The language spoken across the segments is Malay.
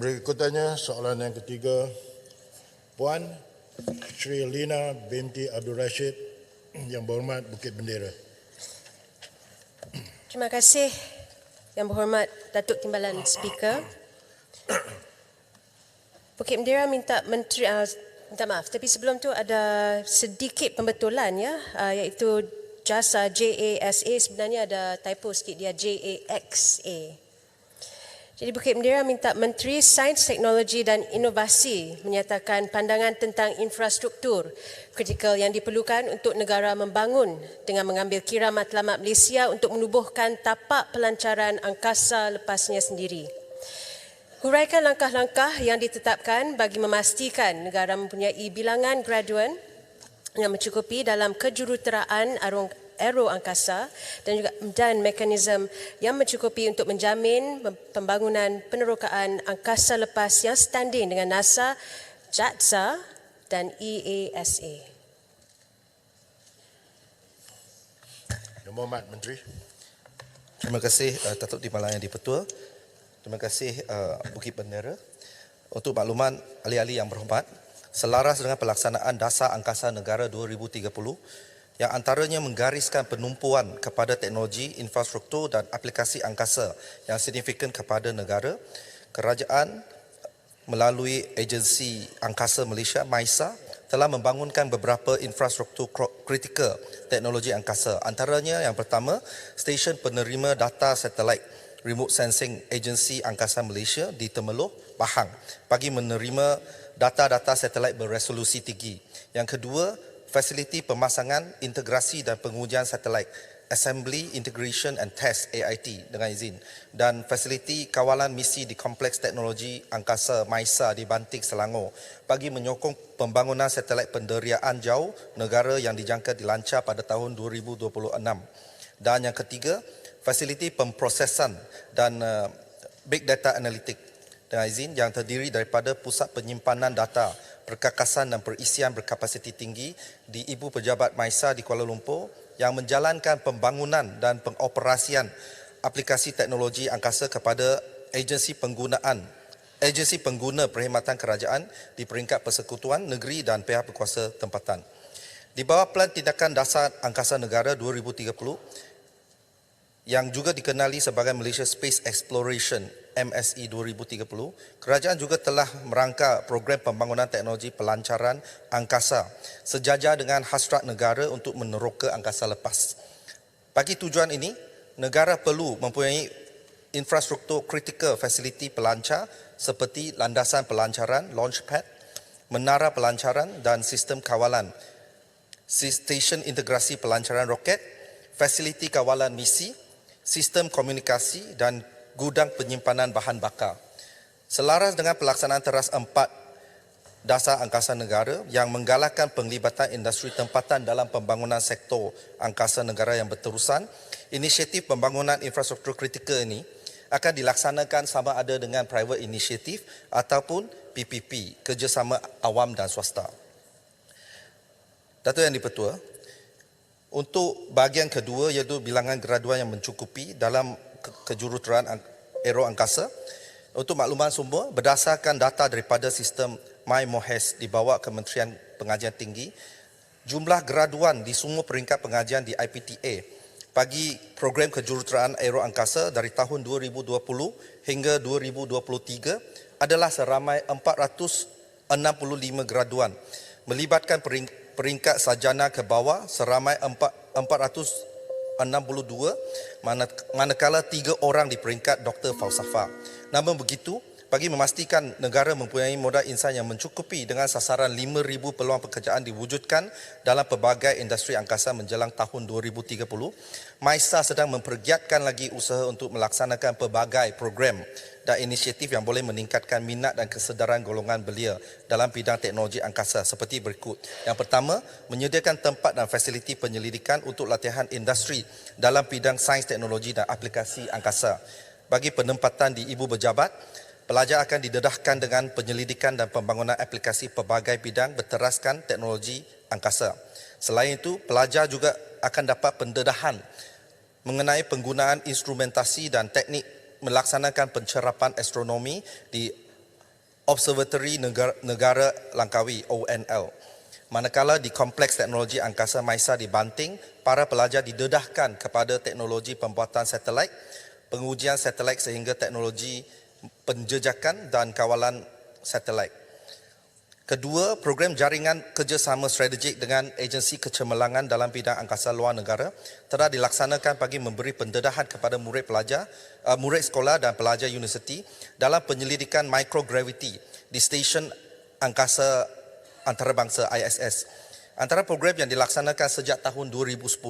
Berikutnya soalan yang ketiga, Puan Sri Lina binti Abdul Rashid, Yang Berhormat Bukit Bendera. Terima kasih Yang Berhormat Datuk Timbalan Speaker. Bukit Bendera minta maaf, tapi sebelum tu ada sedikit pembetulan ya, iaitu JASA JASA sebenarnya ada typo sikit, dia JAXA. Jadi Bukit Bendera minta Menteri Sains, Teknologi dan Inovasi menyatakan pandangan tentang infrastruktur kritikal yang diperlukan untuk negara membangun dengan mengambil kira matlamat Malaysia untuk menubuhkan tapak pelancaran angkasa lepasnya sendiri. Huraikan langkah-langkah yang ditetapkan bagi memastikan negara mempunyai bilangan graduan yang mencukupi dalam kejuruteraan aero angkasa dan mekanisme yang mencukupi untuk menjamin pembangunan penerokaan angkasa lepas yang standing dengan NASA, JATSA dan EASA. Yang Berhormat Menteri. Terima kasih Datuk Timbalan Yang di-Pertua. Terima kasih Bukit Bendera. Untuk makluman ahli-ahli yang berhormat, selaras dengan pelaksanaan Dasar Angkasa Negara 2030 yang antaranya menggariskan penumpuan kepada teknologi, infrastruktur dan aplikasi angkasa yang signifikan kepada negara, kerajaan melalui Agensi Angkasa Malaysia MAISA telah membangunkan beberapa infrastruktur kritikal teknologi angkasa. Antaranya yang pertama, stesen penerima data satelit Remote Sensing Agency Angkasa Malaysia di Temeloh, Pahang bagi menerima data-data satelit beresolusi tinggi. Yang kedua, fasiliti pemasangan, integrasi dan pengujian satelit Assembly, Integration and Test AIT dengan izin, dan fasiliti kawalan misi di Kompleks Teknologi Angkasa MAISA di Banting, Selangor bagi menyokong pembangunan satelit penderiaan jauh negara yang dijangka dilancar pada tahun 2026. Dan yang ketiga, fasiliti pemprosesan dan Big Data Analytic dengan izin yang terdiri daripada pusat penyimpanan data, perkakasan dan perisian berkapasiti tinggi di Ibu Pejabat MAISA di Kuala Lumpur yang menjalankan pembangunan dan pengoperasian aplikasi teknologi angkasa kepada agensi pengguna perkhidmatan kerajaan di peringkat persekutuan negeri dan pihak berkuasa tempatan. Di bawah Pelan Tindakan Dasar Angkasa Negara 2030 yang juga dikenali sebagai Malaysia Space Exploration MSE 2030, kerajaan juga telah merangka program pembangunan teknologi pelancaran angkasa sejajar dengan hasrat negara untuk meneroka angkasa lepas. Bagi tujuan ini, negara perlu mempunyai infrastruktur kritikal fasiliti pelancar seperti landasan pelancaran, launchpad, menara pelancaran dan sistem kawalan, stesen integrasi pelancaran roket, fasiliti kawalan misi, sistem komunikasi dan gudang penyimpanan bahan bakar. Selaras dengan pelaksanaan teras 4 Dasar Angkasa Negara yang menggalakkan penglibatan industri tempatan dalam pembangunan sektor angkasa negara yang berterusan, inisiatif pembangunan infrastruktur kritikal ini akan dilaksanakan sama ada dengan private initiative ataupun PPP, kerjasama awam dan swasta. Datuk Yang di-Pertua, untuk bahagian kedua iaitu bilangan graduan yang mencukupi dalam kejuruteraan aero angkasa, untuk makluman sumber berdasarkan data daripada sistem MyMoHES di bawah Kementerian Pengajian Tinggi, jumlah graduan di semua peringkat pengajian di IPTA bagi program kejuruteraan aero angkasa dari tahun 2020 hingga 2023 adalah seramai 465 graduan, melibatkan peringkat sarjana ke bawah seramai 462, manakala 3 orang di peringkat Dr. Falsafah. Namun begitu, bagi memastikan negara mempunyai modal insan yang mencukupi dengan sasaran 5,000 peluang pekerjaan diwujudkan dalam pelbagai industri angkasa menjelang tahun 2030, MAISA sedang mempergiatkan lagi usaha untuk melaksanakan pelbagai program dan inisiatif yang boleh meningkatkan minat dan kesedaran golongan belia dalam bidang teknologi angkasa seperti berikut. Yang pertama, menyediakan tempat dan fasiliti penyelidikan untuk latihan industri dalam bidang sains, teknologi dan aplikasi angkasa. Bagi penempatan di Ibu Pejabat, pelajar akan didedahkan dengan penyelidikan dan pembangunan aplikasi pelbagai bidang berteraskan teknologi angkasa. Selain itu, pelajar juga akan dapat pendedahan mengenai penggunaan instrumentasi dan teknik melaksanakan pencerapan astronomi di Observatory Negara Langkawi (ONL). Manakala di Kompleks Teknologi Angkasa Maisa di Banting, para pelajar didedahkan kepada teknologi pembuatan satelit, pengujian satelit sehingga teknologi penjejakan dan kawalan satelit. Kedua, program jaringan kerjasama strategik dengan agensi kecemerlangan dalam bidang angkasa luar negara telah dilaksanakan bagi memberi pendedahan kepada murid sekolah dan pelajar universiti dalam penyelidikan microgravity di stesen angkasa antarabangsa ISS. Antara program yang dilaksanakan sejak tahun 2010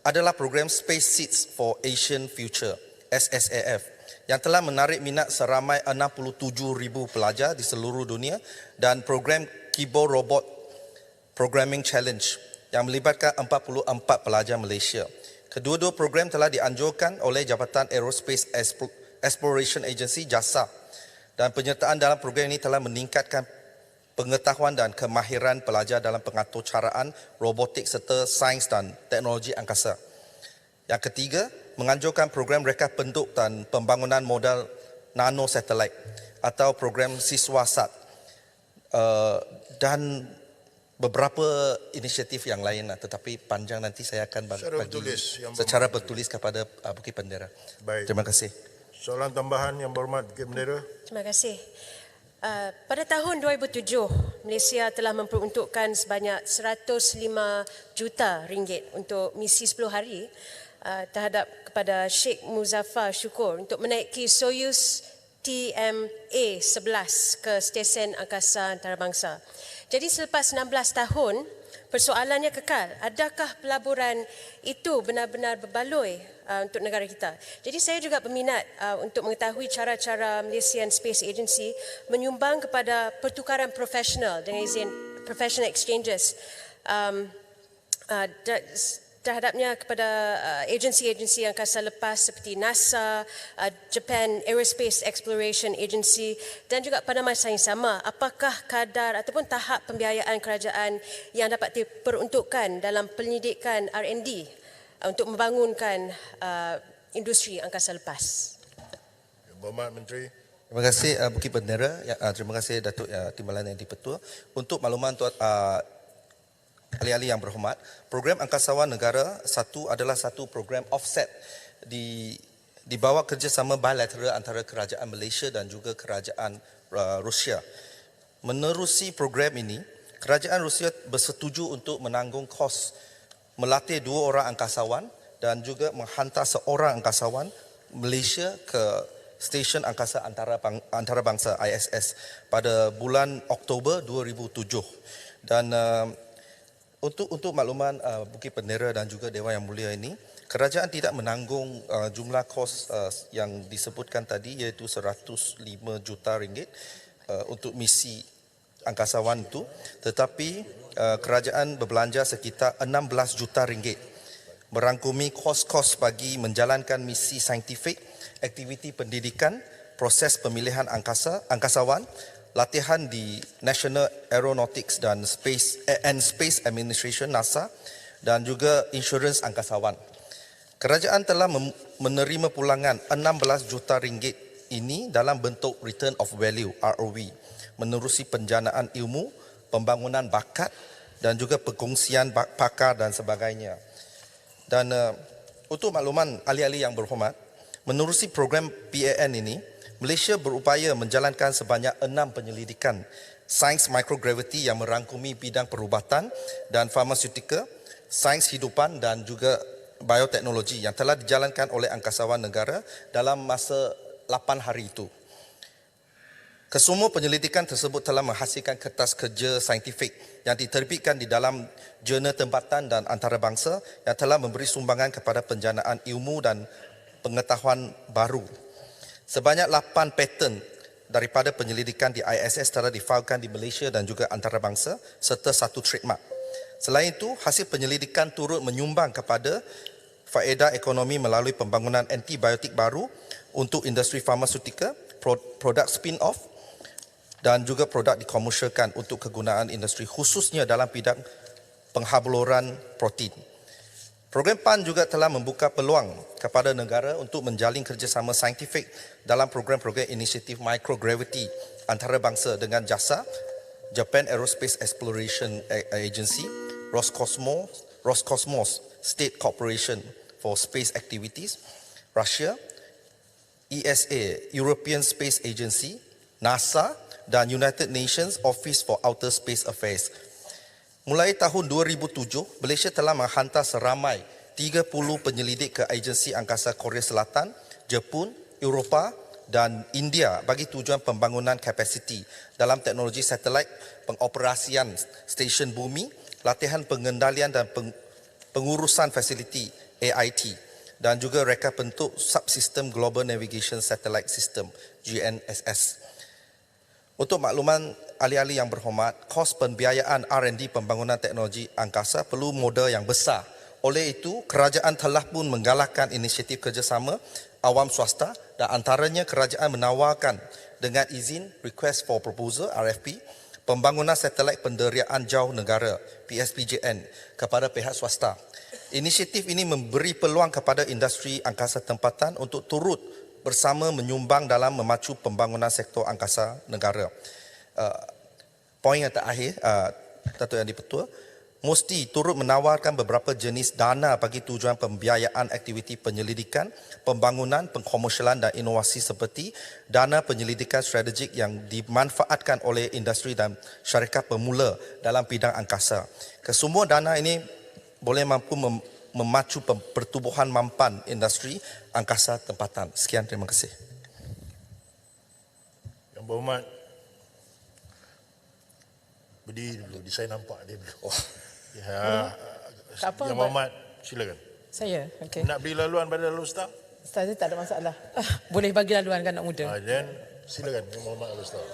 adalah program Space Seeds for Asian Future (SSAF) yang telah menarik minat seramai 67,000 pelajar di seluruh dunia, dan program Kibo Robot Programming Challenge yang melibatkan 44 pelajar Malaysia. Kedua-dua program telah dianjurkan oleh Jabatan Aerospace Exploration Agency (JAXA), dan penyertaan dalam program ini telah meningkatkan pengetahuan dan kemahiran pelajar dalam pengaturcaraan, robotik serta sains dan teknologi angkasa. Yang ketiga, menganjurkan program reka penduk dan pembangunan modal nano satelit atau program Siswasat dan beberapa inisiatif yang lain, tetapi panjang nanti saya akan bagi secara bertulis kepada Bukit Bendera. Baik. Terima kasih. Soalan tambahan yang berhormat Bukit Bendera. Terima kasih. Pada tahun 2007, Malaysia telah memperuntukkan sebanyak 105 juta ringgit untuk misi 10 hari terhadap kepada Sheikh Muzaffar Shukor untuk menaiki Soyuz TMA-11 ke stesen angkasa antarabangsa. Jadi selepas 16 tahun, persoalannya kekal. Adakah pelaburan itu benar-benar berbaloi untuk negara kita? Jadi saya juga berminat untuk mengetahui cara-cara Malaysian Space Agency menyumbang kepada pertukaran profesional dengan izin professional exchanges terhadapnya kepada agensi-agensi angkasa lepas seperti NASA, Japan Aerospace Exploration Agency, dan juga pada masa yang sama, apakah kadar ataupun tahap pembiayaan kerajaan yang dapat diperuntukkan dalam penyelidikan R&D untuk membangunkan industri angkasa lepas? Berhormat Menteri. Terima kasih Bukit Bendera. Terima kasih Datuk Timbalan Yang di-Pertua. Untuk makluman ahli-ahli yang berhormat, program Angkasawan Negara 1 adalah satu program offset di bawah kerjasama bilateral antara kerajaan Malaysia dan juga kerajaan Rusia. Menerusi program ini, kerajaan Rusia bersetuju untuk menanggung kos melatih 2 orang angkasawan dan juga menghantar seorang angkasawan Malaysia ke stesen angkasa antarabangsa ISS pada bulan Oktober 2007. Dan untuk makluman Bukit Bendera dan juga Dewan Yang Mulia ini, kerajaan tidak menanggung jumlah kos yang disebutkan tadi, iaitu 105 juta ringgit untuk misi angkasawan itu, tetapi kerajaan berbelanja sekitar 16 juta ringgit merangkumi kos-kos bagi menjalankan misi saintifik, aktiviti pendidikan, proses pemilihan angkasawan, latihan di National Aeronautics dan Space Administration (NASA) dan juga insurans angkasawan. Kerajaan telah menerima pulangan 16 juta ringgit ini dalam bentuk return of value (ROV), menerusi penjanaan ilmu, pembangunan bakat dan juga perkongsian pakar dan sebagainya. Dan untuk makluman ahli-ahli yang berhormat, menerusi program PAN ini, Malaysia berupaya menjalankan sebanyak 6 penyelidikan sains microgravity yang merangkumi bidang perubatan dan farmaseutika, sains hidupan dan juga bioteknologi yang telah dijalankan oleh angkasawan negara dalam masa 8 hari itu. Kesemua penyelidikan tersebut telah menghasilkan kertas kerja saintifik yang diterbitkan di dalam jurnal tempatan dan antarabangsa yang telah memberi sumbangan kepada penjanaan ilmu dan pengetahuan baru. Sebanyak 8 paten daripada penyelidikan di ISS telah difailkan di Malaysia dan juga antarabangsa serta 1 trademark. Selain itu, hasil penyelidikan turut menyumbang kepada faedah ekonomi melalui pembangunan antibiotik baru untuk industri farmaseutika, produk spin-off dan juga produk dikomersialkan untuk kegunaan industri khususnya dalam bidang penghaburan protein. Program PAN juga telah membuka peluang kepada negara untuk menjalin kerjasama saintifik dalam program-program inisiatif microgravity antarabangsa dengan JAXA, Japan Aerospace Exploration Agency, Roscosmos State Corporation for Space Activities, Russia, ESA, European Space Agency, NASA dan United Nations Office for Outer Space Affairs. Mulai tahun 2007, Malaysia telah menghantar seramai 30 penyelidik ke agensi angkasa Korea Selatan, Jepun, Eropah dan India bagi tujuan pembangunan kapasiti dalam teknologi satelit, pengoperasian stesen bumi, latihan pengendalian dan pengurusan fasiliti AIT dan juga reka bentuk subsistem Global Navigation Satellite System GNSS. Untuk makluman ahli-ahli yang berhormat, kos pembiayaan R&D pembangunan teknologi angkasa perlu modal yang besar. Oleh itu, kerajaan telah pun menggalakkan inisiatif kerjasama awam swasta dan antaranya kerajaan menawarkan dengan izin Request for Proposal RFP pembangunan satelit penderiaan jauh negara PSPJN kepada pihak swasta. Inisiatif ini memberi peluang kepada industri angkasa tempatan untuk turut bersama menyumbang dalam memacu pembangunan sektor angkasa negara. Poin yang terakhir, Datuk Yang di-Pertua, mesti turut menawarkan beberapa jenis dana bagi tujuan pembiayaan aktiviti penyelidikan, pembangunan, pengkomersialan dan inovasi seperti dana penyelidikan strategik yang dimanfaatkan oleh industri dan syarikat pemula dalam bidang angkasa. Kesemua dana ini boleh mampu memacu pertumbuhan mampan industri angkasa tempatan. Sekian, terima kasih. Yang berhormat, berdiri dulu, saya nampak dia dulu. Oh. Ya, Tak apa, Yang berhormat, silakan. Saya, okey. Nak beri laluan pada lalu Ustaz? Ustaz, tak ada masalah. Boleh bagi laluan kan anak muda. Dan silakan Yang berhormat lalu Ustaz.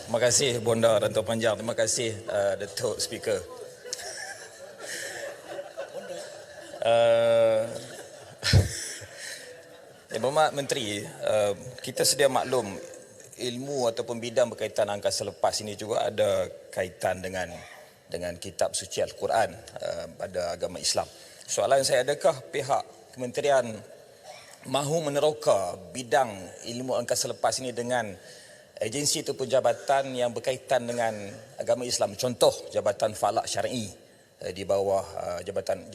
Terima kasih Bonda dan Tuan Panjang. Terima kasih Datuk Speaker. Yang berhormat Menteri, kita sedia maklum ilmu ataupun bidang berkaitan angkasa lepas ini juga ada kaitan dengan kitab suci Al-Quran pada agama Islam. Soalan saya, adakah pihak kementerian mahu meneroka bidang ilmu angkasa lepas ini dengan agensi ataupun jabatan yang berkaitan dengan agama Islam, contoh Jabatan Falak Syar'i di bawah Jabatan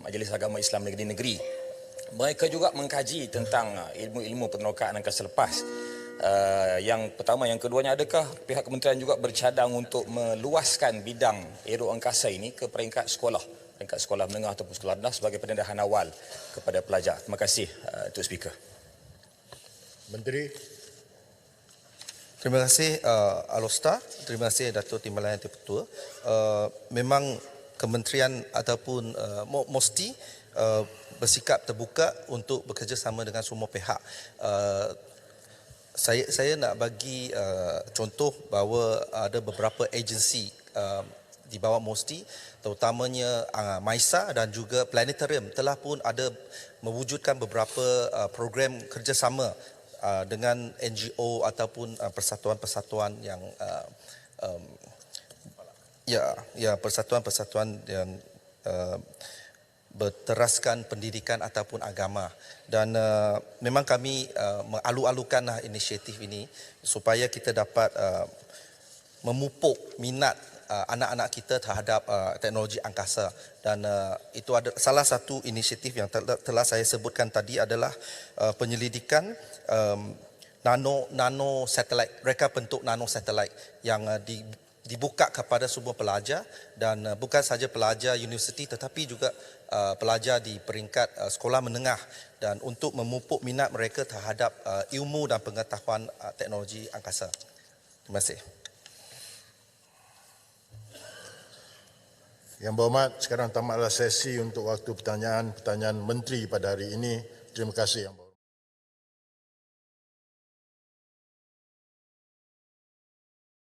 Majlis Agama Islam Negeri-Negeri. Mereka juga mengkaji tentang ilmu-ilmu penerokaan angkasa lepas. Yang pertama, yang keduanya, adakah pihak kementerian juga bercadang untuk meluaskan bidang aero angkasa ini ke peringkat sekolah menengah ataupun sekolah rendah sebagai pendedahan awal kepada pelajar. Terima kasih Tuan Speaker. Menteri. Terima kasih Alostar, terima kasih Datuk Timbalan Yang di-Pertua. Memang kementerian ataupun mesti bersikap terbuka untuk bekerjasama dengan semua pihak. Saya nak bagi contoh bahawa ada beberapa agensi di bawah MOSTI, terutamanya MAISA dan juga Planetarium telah pun ada mewujudkan beberapa program kerjasama dengan NGO ataupun persatuan-persatuan yang persatuan-persatuan yang berteraskan pendidikan ataupun agama, dan memang kami mengalu-alukanlah inisiatif ini supaya kita dapat memupuk minat anak-anak kita terhadap teknologi angkasa, dan itu ada salah satu inisiatif yang telah saya sebutkan tadi adalah penyelidikan nano satellite, reka bentuk nano satellite yang dibuka kepada semua pelajar, dan bukan saja pelajar universiti tetapi juga pelajar di peringkat sekolah menengah, dan untuk memupuk minat mereka terhadap ilmu dan pengetahuan teknologi angkasa. Terima kasih. Yang berhormat, sekarang tamatlah sesi untuk waktu pertanyaan Menteri pada hari ini. Terima kasih Yang Berhormat.